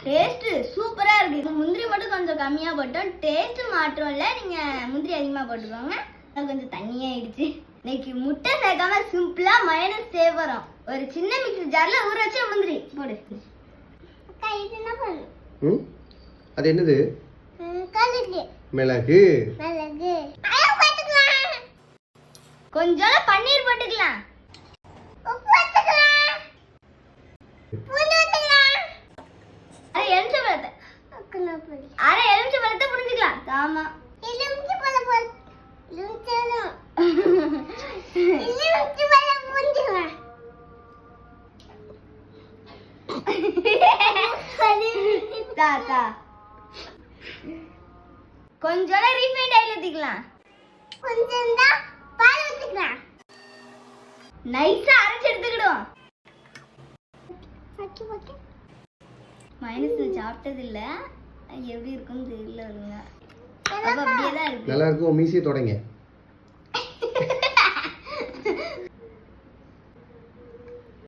Taste சூப்பரா இருக்கு. முந்திரி மட்டும் கொஞ்சம் கம்மியா போட்டோம். டேஸ்ட் மாற்றம் இல்ல, நீங்க முந்திரி அதிகமா போட்டுக்கோங்க. அது கொஞ்சம் தண்ணியா ஆயிடுச்சு. இன்னைக்கு முட்டை சேர்க்காம சிம்பிளா மயோனைஸ் செய்ய போறோம். ஒரு சின்ன மிக்ஸி ஜார்ல ஊற வச்ச முந்திரி போடு. அக்கா இது என்ன பண்ணு? அது என்னது? கழுகு. மிளகு. மிளகு. போட்டுக்கலாம். கொஞ்சம் பன்னீர் போட்டுக்கலாம். உப்பு போட்டுக்கலாம். பூண்டு போட்டுக்கலாம். அரை எலுமிச்சை பழத்தை புரிஞ்சுக்கலாம். ஆமா எலுமிச்சை பழம் போடு. கொஞ்சம் ரீஃபைண்ட் ஆயில் ஊத்திக்கலாம். கொஞ்சம் தான் பால் ஊத்திக்கலாம். நைஸா அரைச்சு எடுத்துக்கிடுவோம். மைனஸ் சாப்பிட்டது இல்ல, எப்படி இருக்குன்னு தெரியல. அப்படியே தான் இருக்கு. நல்லா இருக்கும். மீசியை தொடங்க.